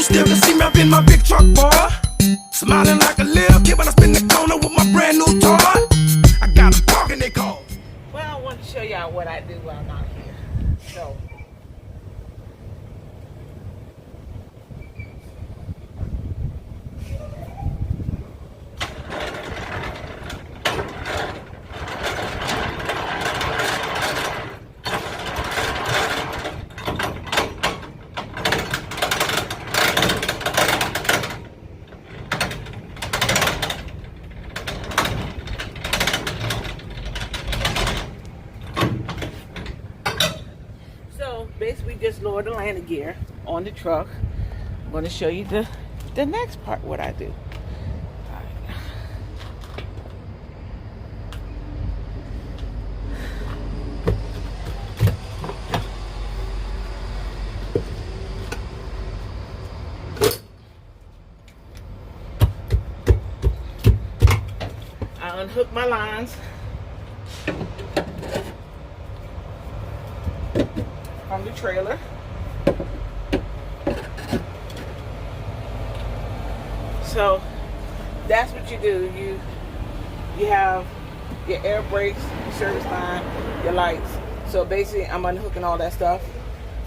still can see me up in my big truck, boy. Smiling like a little kid when I spin the corner with my brand new toy. I got them talking, they call. Well, I want to show y'all what I do while I'm out here. So, basically just lower the landing gear on the truck. I'm going to show you the next part, what I do. I unhook my lines from the trailer. So that's what you do. You have your air brakes, your service line, your lights. So basically I'm unhooking all that stuff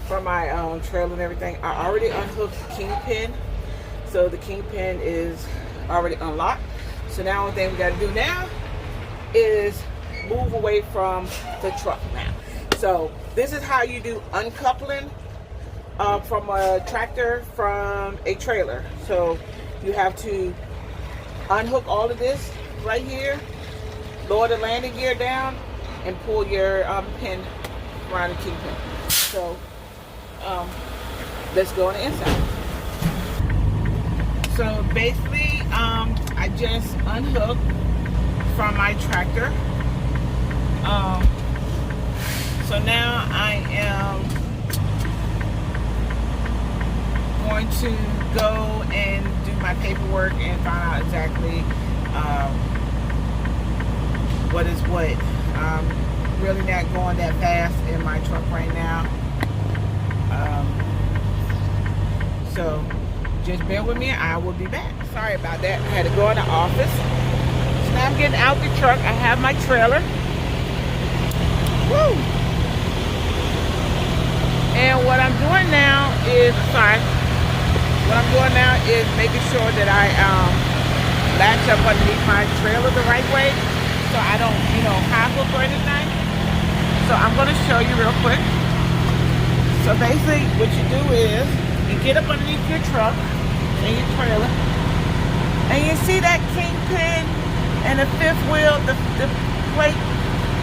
from my trailer and everything. I already unhooked the kingpin. So the kingpin is already unlocked. So now the only thing we got to do now is move away from the truck now. So this is how you do uncoupling from a tractor from a trailer. So you have to unhook all of this right here, lower the landing gear down, and pull your pin around the kingpin. So let's go on the inside. So basically, I just unhooked from my tractor. So now I am going to go and do my paperwork and find out exactly what is what. I'm really not going that fast in my truck right now. So just bear with me, I will be back. Sorry about that. I had to go in the office. So now I'm getting out the truck. I have my trailer. Woo! And what I'm doing now is, making sure that I latch up underneath my trailer the right way, so I don't, high hook or anything. So I'm going to show you real quick. So basically, what you do is you get up underneath your truck and your trailer, and you see that kingpin and the fifth wheel, the plate.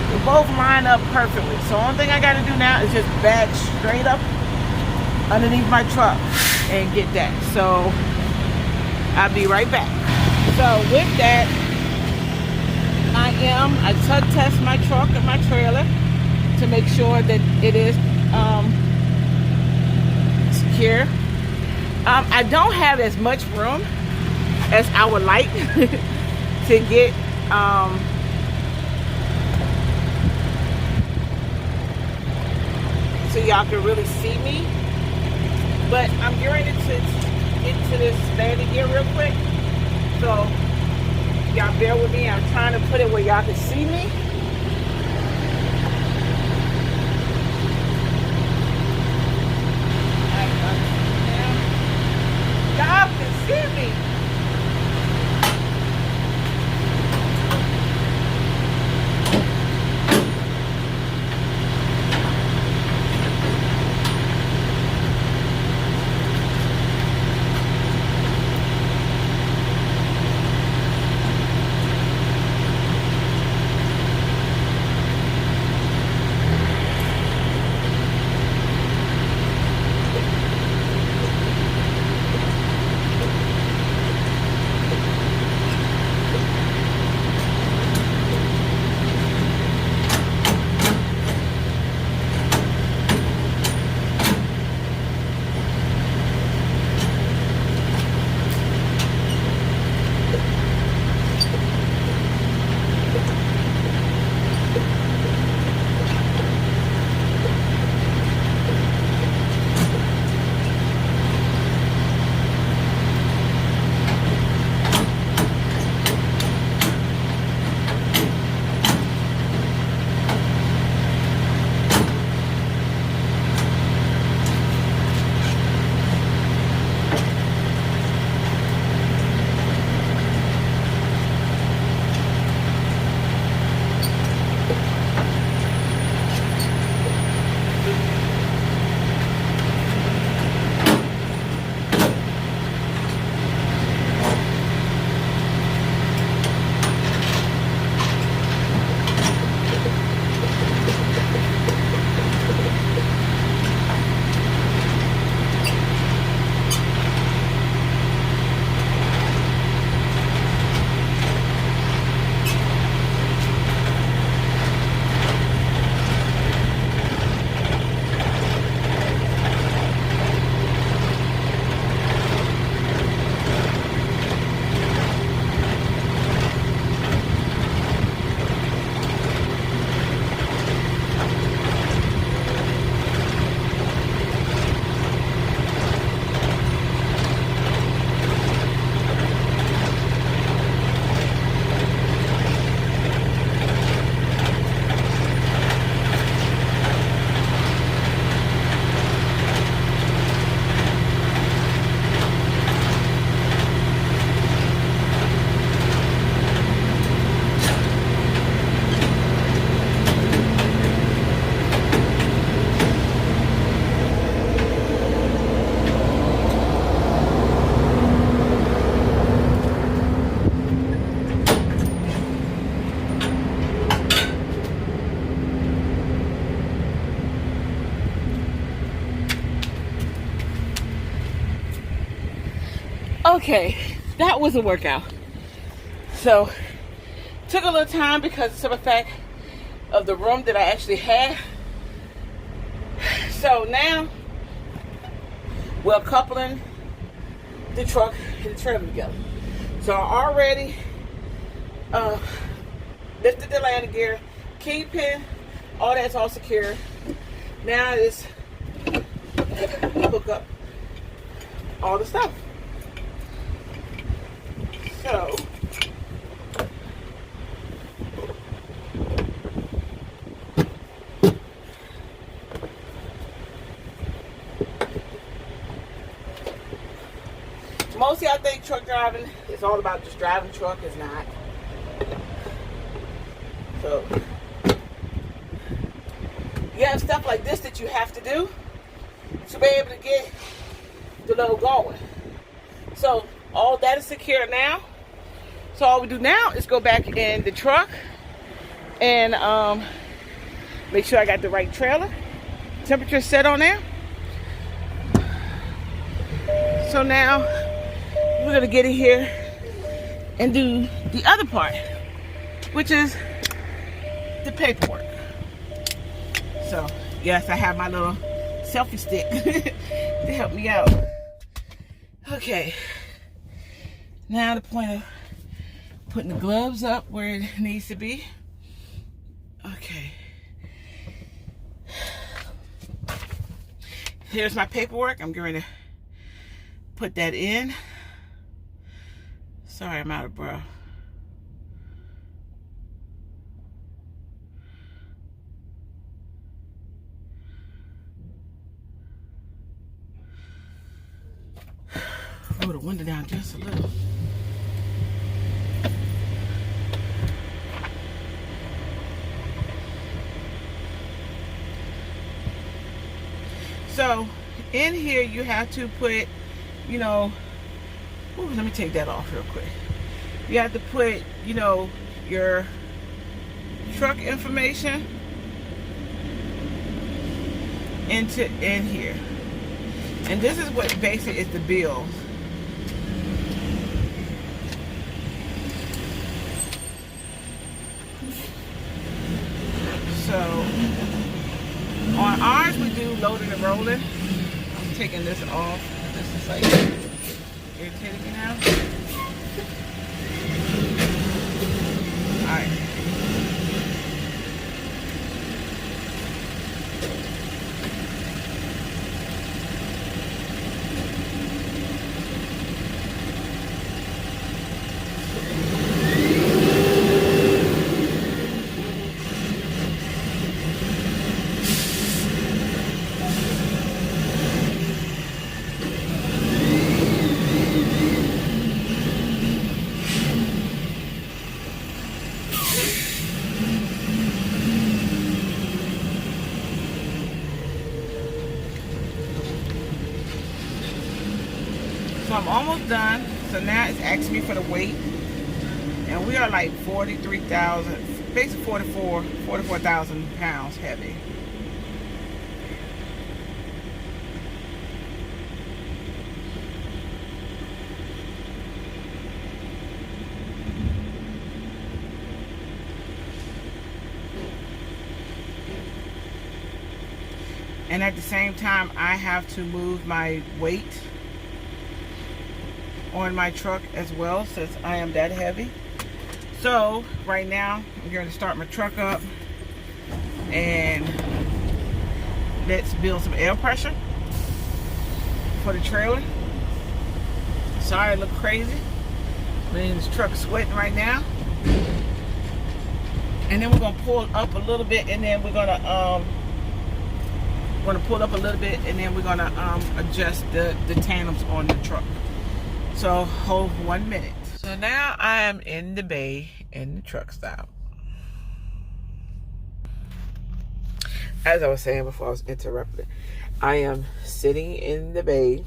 They both line up perfectly. So the only thing I got to do now is just back straight up underneath my truck and get that. So I'll be right back. So with that, I tug test my truck and my trailer to make sure that it is secure. I don't have as much room as I would like to get so y'all can really see me, but I'm getting ready to get to this landing gear real quick, so y'all bear with me. I'm trying to put it where y'all can see me. Y'all can see me. Okay, that was a workout. So, took a little time because of the fact of the room that I actually had. So now, we're coupling the truck and the trailer together. So I already lifted the landing gear, kingpin, all that's all secure. Now it's hook up all the stuff. So mostly I think truck driving is all about just driving the truck. It's not. So you have stuff like this that you have to do to be able to get the load going. So all that is secure now. So all we do now is go back in the truck and make sure I got the right trailer. Temperature set on there. So now we're gonna get in here and do the other part, which is the paperwork. So yes, I have my little selfie stick to help me out. Okay, now the point of putting the gloves up where it needs to be. Okay, here's my paperwork. I'm going to put that in. Sorry, I'm out of breath. Roll the window down just a little. So in here you have to put, you know, ooh, let me take that off real quick. You have to put, you know, your truck information in here. And this is what basically is the bill. So on ours we do loading and rolling. I'm taking this off. This is like irritating me now. Alright. So I'm almost done. So now it's asking me for the weight. And we are like 43,000, basically 44,000 pounds heavy. And at the same time, I have to move my weight on my truck as well, since I am that heavy. So right now I'm going to start my truck up and let's build some air pressure for the trailer. Sorry I look crazy. I mean, this truck's sweating right now. And then we're going to pull up a little bit, and then we're going to pull up a little bit, and then we're going to adjust the tandems on the truck. So hold 1 minute. So now I am in the bay in the truck stop. As I was saying before I was interrupted, I am sitting in the bay,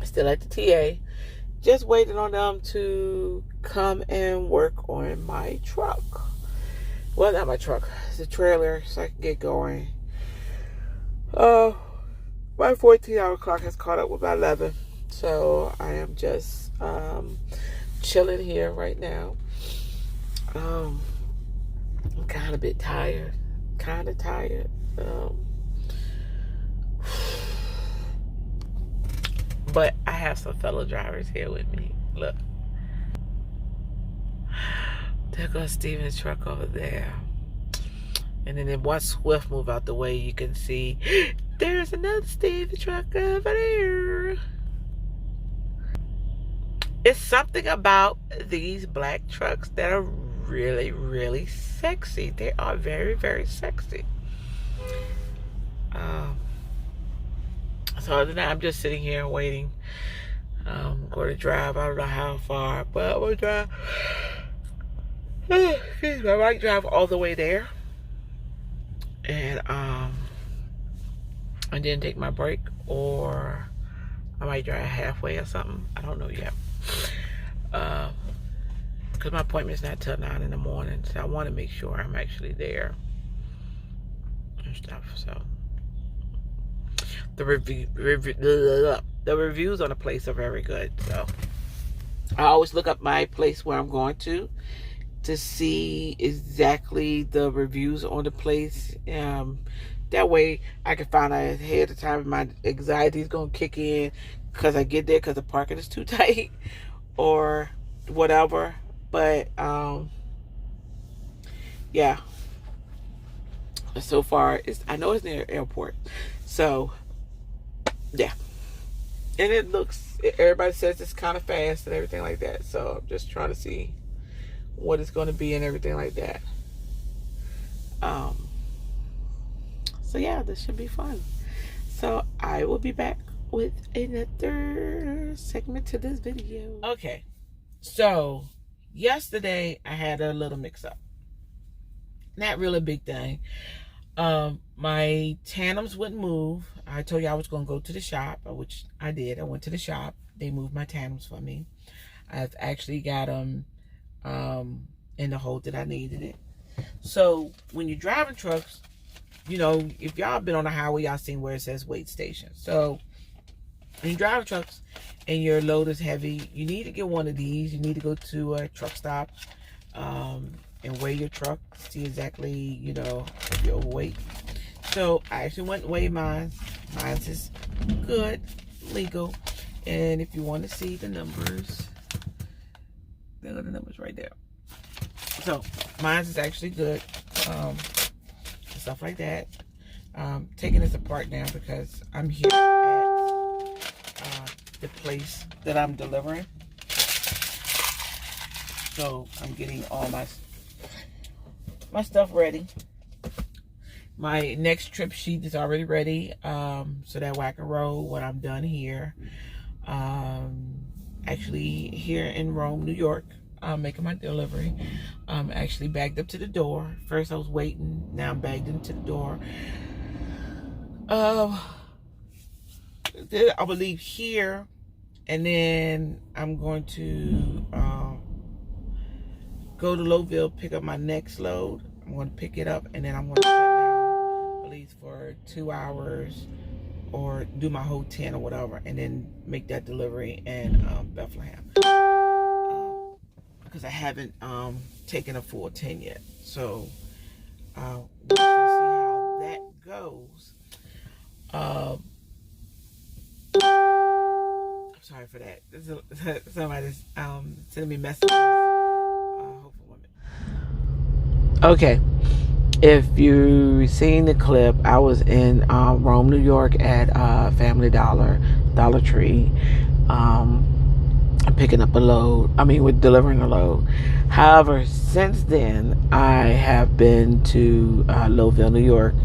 still at the TA, just waiting on them to come and work on my truck. Well, not my truck, it's a trailer, so I can get going. My 14-hour clock has caught up with my 11. So I am just chilling here right now. I'm kind of a bit tired. But I have some fellow drivers here with me. Look. There goes Steven's truck over there. And then once Swift move out the way, you can see there's another Steven truck over there. It's something about these black trucks that are really, really sexy. They are very, very sexy. So other than that, I'm just sitting here waiting. I'm going to drive. I don't know how far, but I'm going to drive. Excuse me, I might drive all the way there. And then take my break, or I might drive halfway or something. I don't know yet. Because my appointment's not till 9 in the morning, so I want to make sure I'm actually there and stuff. So the reviews on the place are very good. So I always look up my place where I'm going to see exactly the reviews on the place. That way I can find out ahead of time if my anxiety is going to kick in because I get there because the parking is too tight or whatever. But yeah, so far I know it's near the airport, so yeah. And it looks, everybody says it's kind of fast and everything like that, so I'm just trying to see what it's going to be and everything like that. So yeah, this should be fun. So I will be back with another segment to this video. Okay, so yesterday I had a little mix-up. Not really a big thing. My tandems wouldn't move. I told you I was going to go to the shop, which I did. I went to the shop. They moved my tandems for me. I've actually got them in the hole that I needed it. So when you're driving trucks, you know, if y'all been on the highway, y'all seen where it says wait station. So when you're driving trucks and your load is heavy, you need to get one of these. You need to go to a truck stop and weigh your truck, see exactly, you know, if you're overweight. So I actually went and weighed mine. Mine is good, legal. And if you want to see the numbers, there are the numbers right there. So mine is actually good. Stuff like that. Taking this apart now because I'm here at the place that I'm delivering. So I'm getting all my stuff ready. My next trip sheet is already ready, so that way I can roll when I'm done here. Actually here in Rome, New York, I'm making my delivery. I'm actually bagged up to the door. First I was waiting, now I'm bagged into the door. I will leave here, and then I'm going to go to Lowville, pick up my next load. I'm going to pick it up, and then I'm going to shut down at least for 2 hours or do my whole 10 or whatever, and then make that delivery in Bethlehem. Because I haven't taken a full 10 yet. So we'll see how that goes. I'm sorry for that. Somebody's sending me messages. Okay, if you've seen the clip, I was in Rome, New York at Family Dollar, Dollar Tree, picking up a load. We're delivering a load. However, since then, I have been to Lowville, New York,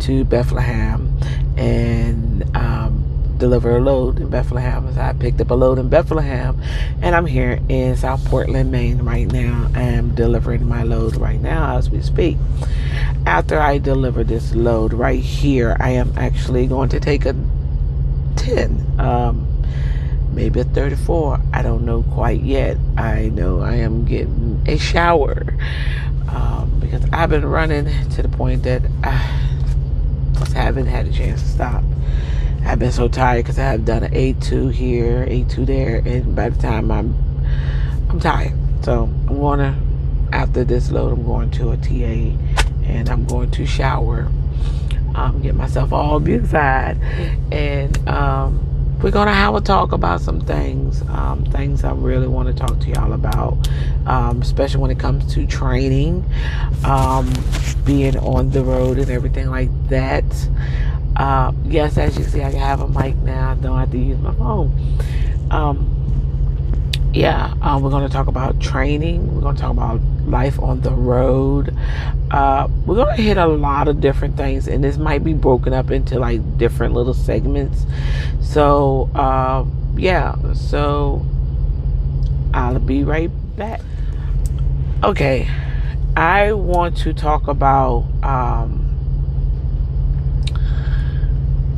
to Bethlehem, and deliver a load in Bethlehem. So I picked up a load in Bethlehem, and I'm here in South Portland, Maine right now. I am delivering my load right now as we speak. After I deliver this load right here, I am actually going to take a 10, maybe a 34. I don't know quite yet. I know I am getting a shower because I've been running to the point that I just haven't had a chance to stop. I've been so tired because I have done an A2 here, A2 there, and by the time I'm tired. So I'm going to, after this load, I'm going to a TA, and I'm going to shower, get myself all beautified, and we're going to have a talk about some things, things I really want to talk to y'all about, especially when it comes to training, being on the road and everything like that. Yes, as you see, I have a mic now. I don't have to use my phone. We're going to talk about training. We're going to talk about life on the road. We're going to hit a lot of different things, and this might be broken up into like different little segments. So, so I'll be right back. Okay, I want to talk about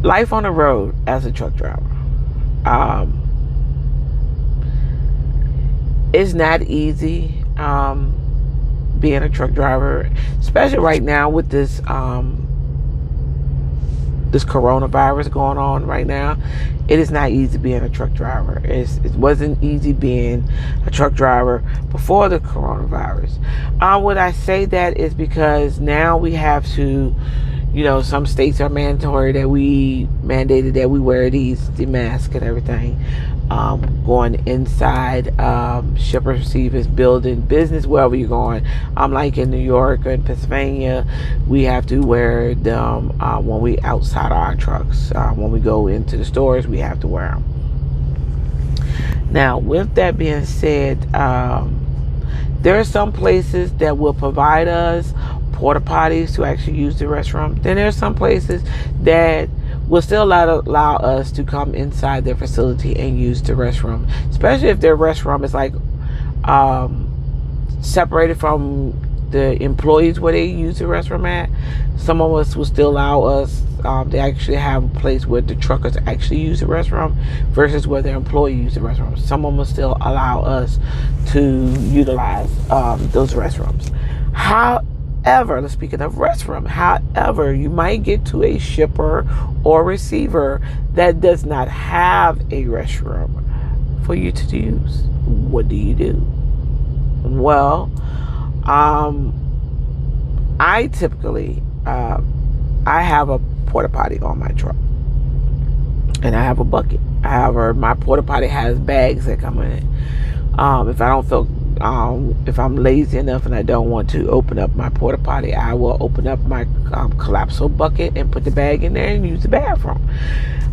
life on the road as a truck driver. It's not easy being a truck driver, especially right now with this this coronavirus going on right now. It is not easy being a truck driver. It wasn't easy being a truck driver before the coronavirus. Would I say that is because now we have to, some states are mandated that we wear the mask and everything. Going inside shipper receivers, building, business, wherever you're going. Like in New York or in Pennsylvania, we have to wear them when we outside our trucks. When we go into the stores, we have to wear them. Now, with that being said, there are some places that will provide us porta potties to actually use the restroom. Then there are some places that will still allow us to come inside their facility and use the restroom, especially if their restroom is like separated from the employees where they use the restroom at. Some of us will still allow us to actually have a place where the truckers actually use the restroom versus where their employees use the restroom. Some of them will still allow us to utilize those restrooms. However, speaking of restroom, you might get to a shipper or receiver that does not have a restroom for you to use. What do you do? Well, I typically, I have a porta potty on my truck, and I have a bucket. However, my porta potty has bags that come in it. If I don't feel if I'm lazy enough and I don't want to open up my porta potty, I will open up my collapsible bucket and put the bag in there and use the bathroom.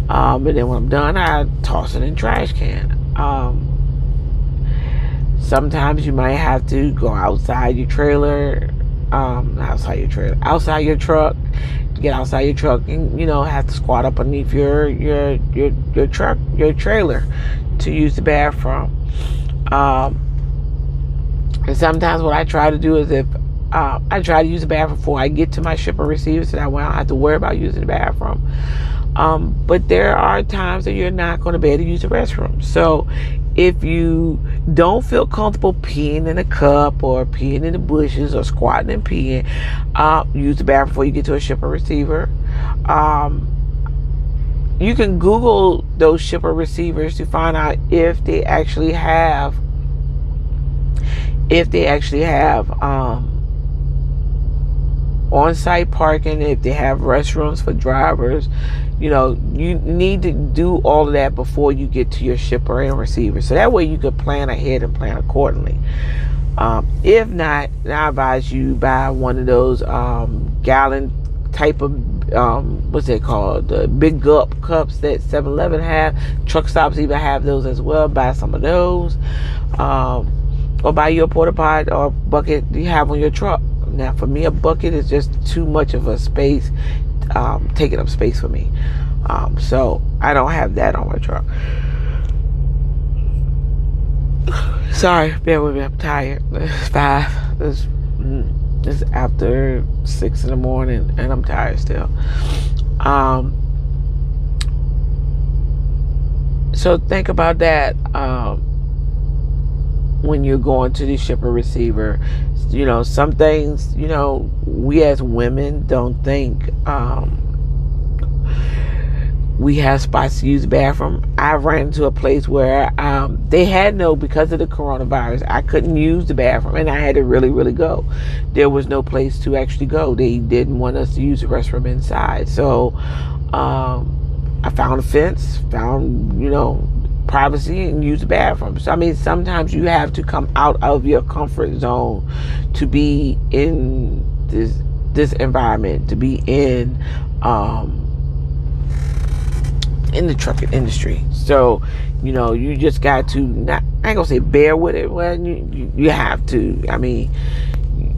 And then when I'm done, I toss it in the trash can. Sometimes you might have to go outside your trailer, outside your truck, get outside your truck, and have to squat up underneath your truck, your trailer, to use the bathroom. And sometimes what I try to do is I try to use the bathroom before I get to my shipper receiver, so that way I don't have to worry about using the bathroom. But there are times that you're not going to be able to use the restroom. So if you don't feel comfortable peeing in a cup or peeing in the bushes or squatting and peeing, use the bathroom before you get to a shipper receiver. You can Google those shipper receivers to find out if they actually have on-site parking, if they have restrooms for drivers. You need to do all of that before you get to your shipper and receiver, so that way you can plan ahead and plan accordingly. If not, I advise you buy one of those gallon type of what's it called, the big gulp cups that 7-Eleven have. Truck stops even have those as well. Buy some of those, or buy your porta potty or bucket you have on your truck. Now, for me, a bucket is just too much of a space, taking up space for me. So I don't have that on my truck. Sorry, bear with me. I'm tired. It's 5. It's after 6 in the morning, and I'm tired still. So think about that. When you're going to the shipper receiver, some things, we as women don't think we have spots to use the bathroom. I ran into a place where they had because of the coronavirus, I couldn't use the bathroom and I had to really, really go. There was no place to actually go. They didn't want us to use the restroom inside. So I found a fence, found, privacy and use the bathroom. So, I mean, sometimes you have to come out of your comfort zone to be in this environment, to be in the trucking industry. So, you just got to, not, I ain't gonna say bear with it. Well, you have to. I mean,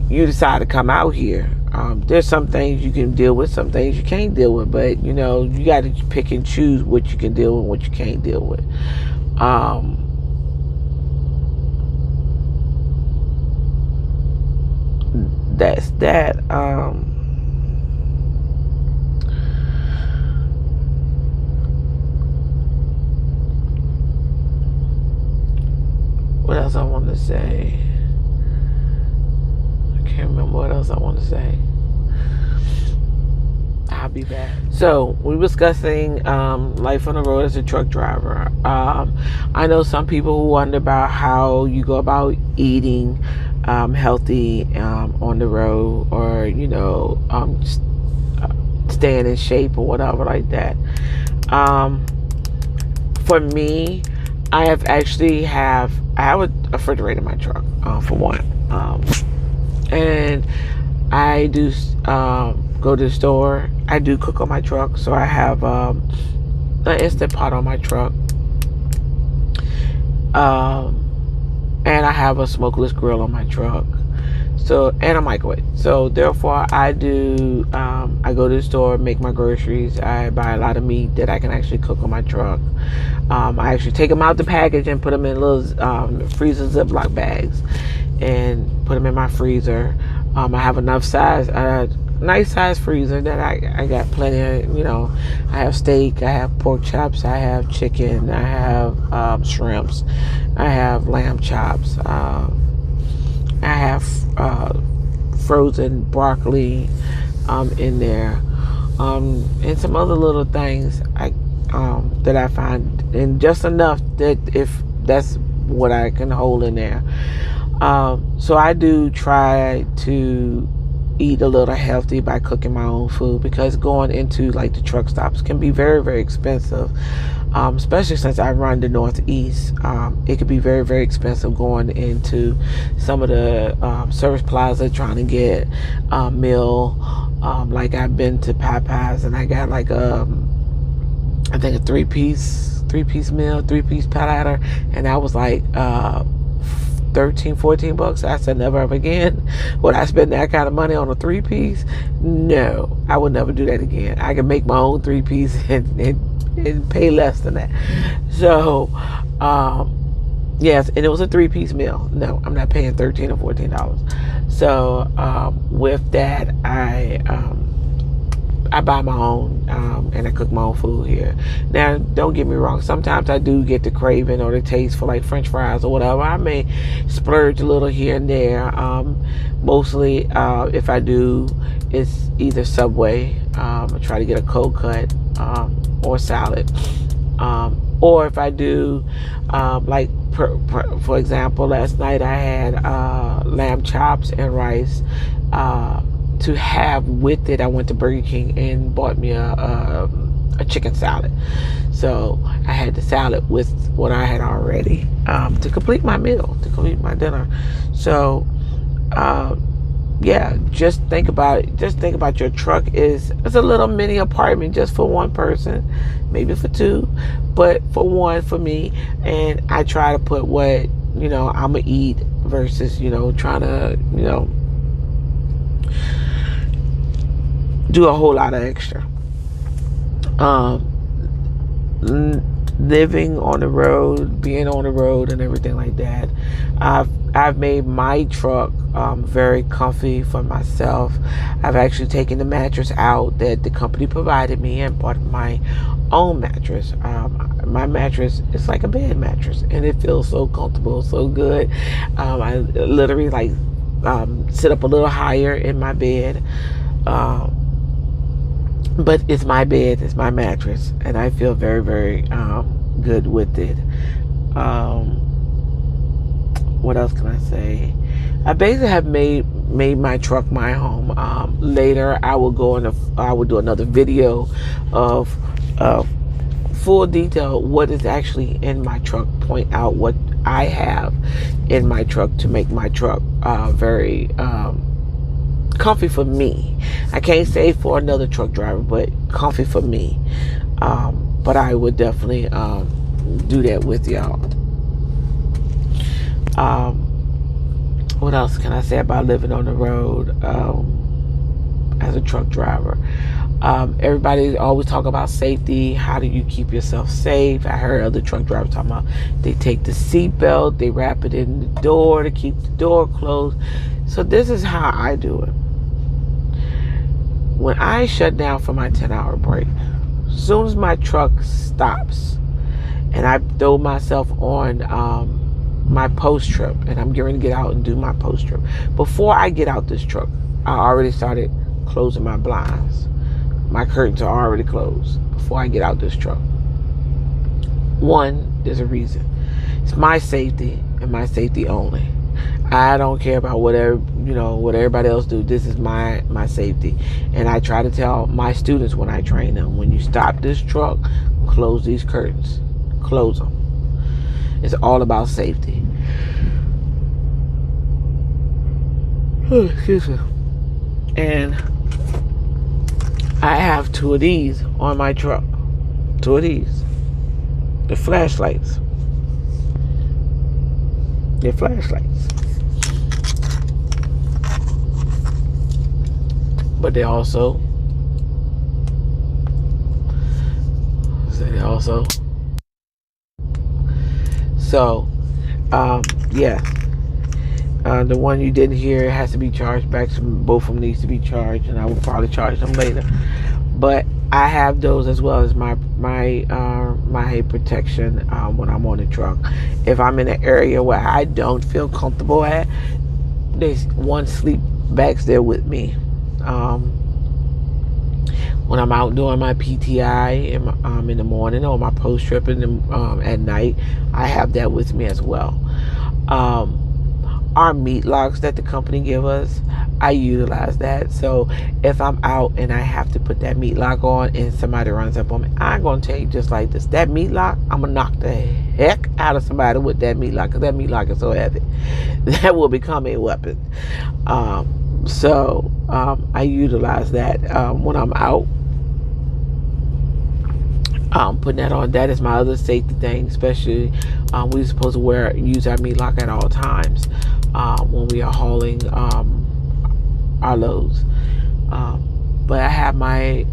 you decide to come out here. There's some things you can deal with, some things you can't deal with, but you got to pick and choose what you can deal with and what you can't deal with. That's that. What else I want to say? I can't remember what else I want to say. I'll be back. So we were discussing life on the road as a truck driver. I know some people who wonder about how you go about eating healthy on the road, or staying in shape or whatever like that. For me, I have a refrigerator in my truck, for one, and I do go to the store. I do cook on my truck, so I have an Instant Pot on my truck, and I have a smokeless grill on my truck, and a microwave. So therefore, I go to the store, make my groceries. I buy a lot of meat that I can actually cook on my truck. I actually take them out the package and put them in little freezer Ziploc bags and put them in my freezer. I have enough size, nice size freezer that I got plenty of, I have steak, I have pork chops, I have chicken, I have shrimps, I have lamb chops, I have frozen broccoli in there, and some other little things that I find, and just enough that if that's what I can hold in there. So I do try to eat a little healthy by cooking my own food, because going into like the truck stops can be very, very expensive, especially since I run the Northeast. It could be very, very expensive going into some of the service plaza trying to get a meal. Like I've been to Popeyes and I got like I think a three-piece meal, three-piece platter, and that was like $13-14. I said never ever again would I spend that kind of money on a three-piece. No, I would never do that again. I can make my own three-piece and pay less than that. So yes, and it was a three-piece meal. No, I'm not paying $13 or $14. So with that, I buy my own and I cook my own food here. Now, don't get me wrong. Sometimes I do get the craving or the taste for like French fries or whatever. I may splurge a little here and there. Mostly, if I do, it's either Subway. I try to get a cold cut or salad. Or if I do, like for example, last night I had lamb chops and rice. To have with it, I went to Burger King and bought me a chicken salad. So I had the salad with what I had already to complete my meal, to complete my dinner. So yeah, just think about it. Just think about your truck it's a little mini apartment just for one person, maybe for two, but for one, for me. And I try to put what I'm gonna eat versus trying to do a whole lot of extra. Living on the road, being on the road and everything like that, I've made my truck very comfy for myself. I've actually taken the mattress out that the company provided me and bought my own mattress. My mattress is like a bed mattress and it feels so comfortable, so good. I literally sit up a little higher in my bed. But it's my bed, it's my mattress, and I feel very, very good with it. What else can I say? I basically have made my truck my home. Later, I will do another video of full detail what is actually in my truck. Point out what I have in my truck to make my truck very comfy for me. I can't say for another truck driver, but comfy for me. But I would definitely do that with y'all. What else can I say about living on the road as a truck driver? Everybody always talk about safety. How do you keep yourself safe? I heard other truck drivers talking about they take the seatbelt, they wrap it in the door to keep the door closed. So this is how I do it. When I shut down for my 10-hour break, as soon as my truck stops and I throw myself on my post trip, and I'm getting to get out and do my post trip, before I get out this truck, I already started closing my blinds. My curtains are already closed before I get out this truck. One, there's a reason. It's my safety and my safety only. I don't care about what everybody else do. This is my safety. And I try to tell my students when I train them, when you stop this truck, close these curtains. Close them. It's all about safety. Excuse me. And I have 2 of these on my truck. 2 of these. The flashlights. They're flashlights. But they also so yeah, the one you didn't hear has to be charged back. So both of them needs to be charged, and I will probably charge them later. But I have those as well as my head protection when I'm on the truck. If I'm in an area where I don't feel comfortable at, there's one sleep bags there with me. When I'm out doing my PTI in the morning, or my post trip at night, I have that with me as well. Our meat locks that the company give us, I utilize that. So if I'm out and I have to put that meat lock on and somebody runs up on me, I'm going to tell you just like this. That meat lock, I'm going to knock the heck out of somebody with that meat lock, because that meat lock is so heavy. That will become a weapon. So I utilize that when I'm out. Putting that on, that is my other safety thing. Especially we're supposed to use our meat lock at all times when we are hauling our loads. But I have my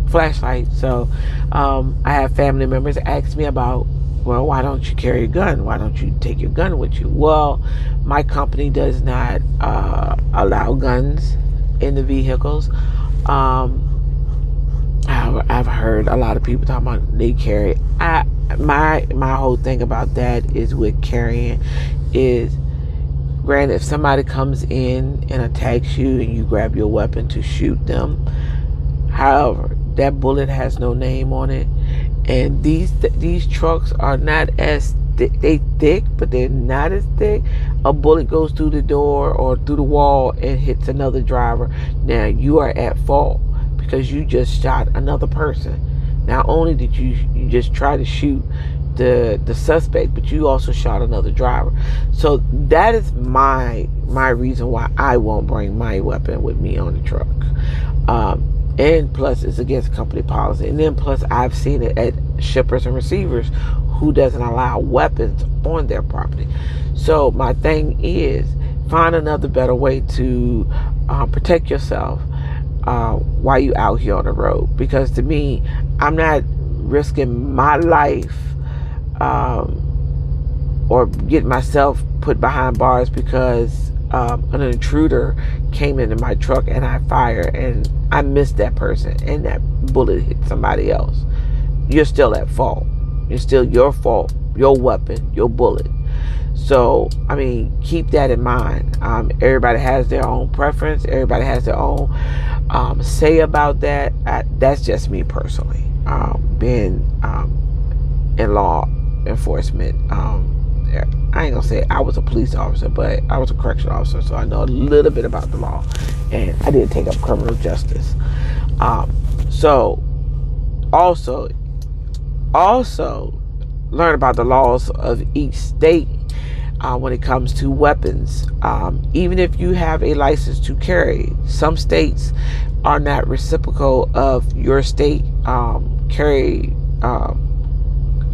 flashlight. So I have family members ask me about, well, why don't you carry a gun? Why don't you take your gun with you? Well, my company does not allow guns in the vehicles. I've heard a lot of people talking about they carry. My whole thing about that is with carrying is, granted, if somebody comes in and attacks you and you grab your weapon to shoot them, however, that bullet has no name on it, and these trucks are not as they thick, but they're not as thick. A bullet goes through the door or through the wall and hits another driver. Now you are at fault, because you just shot another person. Not only did you just try to shoot the suspect, but you also shot another driver. So that is my reason why I won't bring my weapon with me on the truck. And plus, it's against company policy. And then plus, I've seen it at shippers and receivers who doesn't allow weapons on their property. So my thing is, find another better way to protect yourself while you out here on the road. Because to me, I'm not risking my life or get myself put behind bars because an intruder came into my truck and I fired and I missed that person and that bullet hit somebody else. You're still at fault. It's still your fault, your weapon, your bullet. So, I mean, keep that in mind. Everybody has their own preference. Everybody has their own say about that. That's just me personally. Being in law enforcement. I ain't gonna say I was a police officer, but I was a correctional officer, so I know a little bit about the law, and I did take up criminal justice. So also learn about the laws of each state when it comes to weapons. Even if you have a license to carry, some states are not reciprocal of your state carry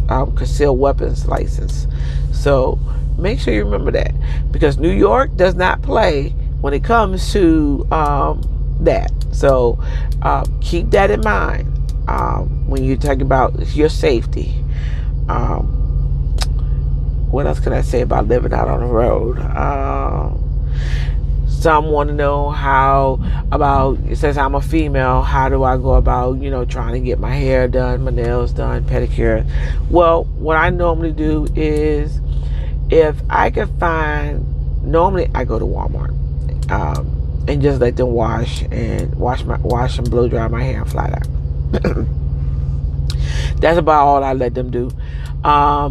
concealed weapons license. So make sure you remember that, because New York does not play when it comes to that. So keep that in mind when you talk about your safety. What else can I say about living out on the road? Some want to know since I'm a female, how do I go about, trying to get my hair done, my nails done, pedicure? Well, what I normally do is, if I can normally I go to Walmart and just let them wash and blow dry my hair and flat out. That's about all I let them do,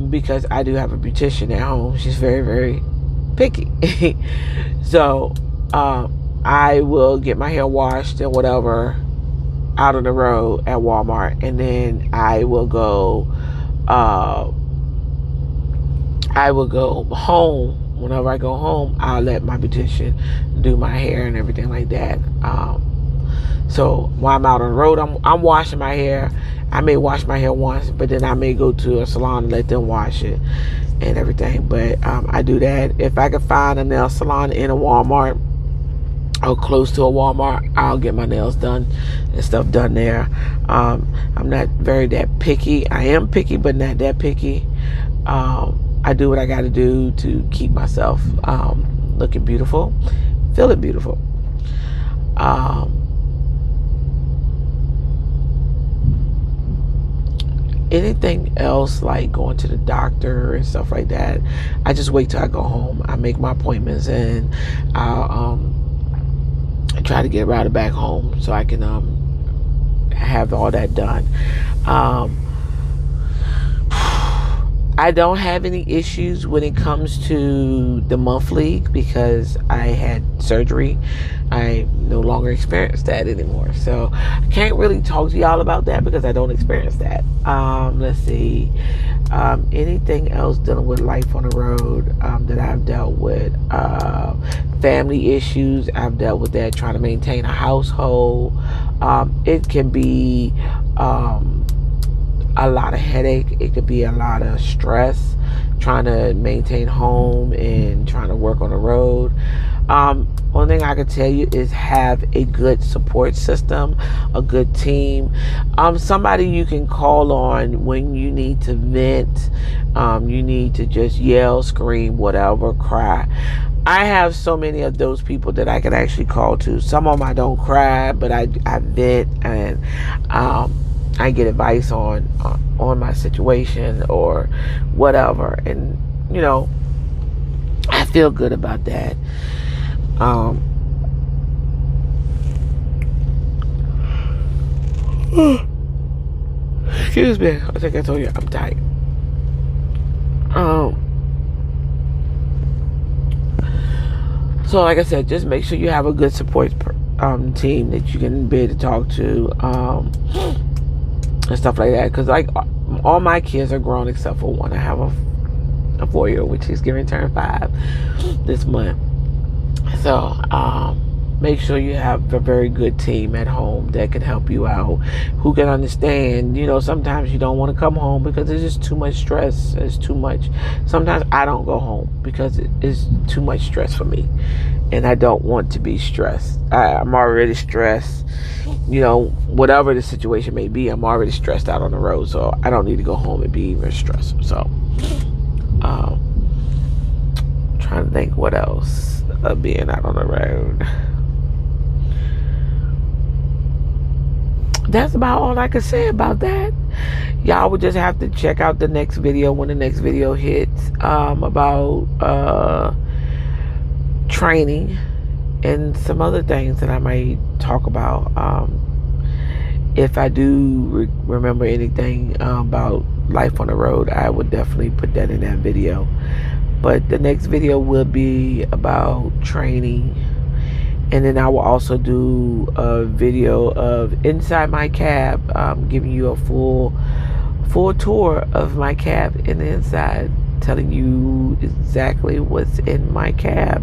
because I do have a beautician at home. She's very, very picky. So I will get my hair washed and whatever out on the road at Walmart, and then I will go home. Whenever I go home, I'll let my beautician do my hair and everything like that. So while I'm out on the road, I'm washing my hair. I may wash my hair once, but then I may go to a salon and let them wash it and everything. But I do that. If I can find a nail salon in a Walmart or close to a Walmart, I'll get my nails done and stuff done there. I'm not very that picky. I am picky, but not that picky. I do what I got to do to keep myself looking beautiful, feeling beautiful. Anything else like going to the doctor and stuff like that, I just wait till I go home. I make my appointments and I'll try to get routed back home so I can have all that done. I don't have any issues when it comes to the monthly, because I had surgery. I no longer experience that anymore. So I can't really talk to y'all about that because I don't experience that. Let's see. Anything else dealing with life on the road that I've dealt with? Family issues. I've dealt with that, trying to maintain a household. It can be a lot of headache. It could be a lot of stress trying to maintain home and trying to work on the road. One thing I can tell you is have a good support system, a good team, somebody you can call on when you need to vent, you need to just yell, scream, whatever, cry. I have so many of those people that I can actually call to. Some of them I don't cry, but I vent, and I get advice on my situation or whatever, and I feel good about that. Excuse me, I think I told you I'm tight. So like I said, just make sure you have a good support team that you can be able to talk to and stuff like that, because like all my kids are grown except for one. I have a 4-year-old, which is getting turned 5 this month. So make sure you have a very good team at home that can help you out, who can understand. Sometimes you don't want to come home because it's just too much stress. It's too much. Sometimes I don't go home because it is too much stress for me, and I don't want to be stressed. I'm already stressed. Whatever the situation may be, I'm already stressed out on the road, so I don't need to go home and be even stressed. So trying to think what else of being out on the road. That's about all I can say about that. Y'all would just have to check out the next video when the next video hits, about training and some other things that I might talk about. If I do remember anything about life on the road, I would definitely put that in that video. But the next video will be about training, and then I will also do a video of inside my cab, giving you a full tour of my cab in the inside, telling you exactly what's in my cab.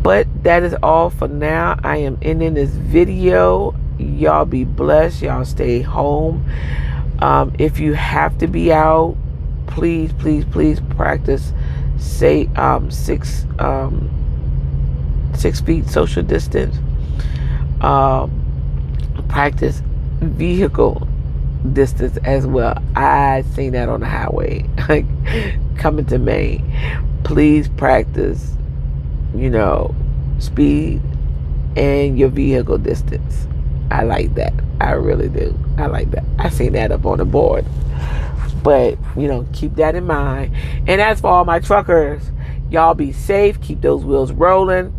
But that is all for now. I am ending this video. Y'all be blessed. Y'all stay home. If you have to be out, please practice 6 feet social distance. Practice vehicle distance as well. I seen that on the highway coming to Maine. Please practice, speed and your vehicle distance. I like that. I really do. I like that. I seen that up on the board. But, keep that in mind. And as for all my truckers, y'all be safe. Keep those wheels rolling.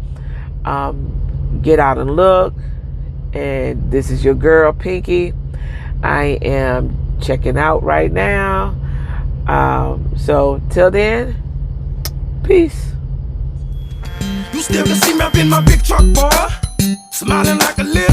Get out and look. And this is your girl, Pinky. I am checking out right now. So, till then, peace. You still can see me up in my big truck, boy. Smiling like a little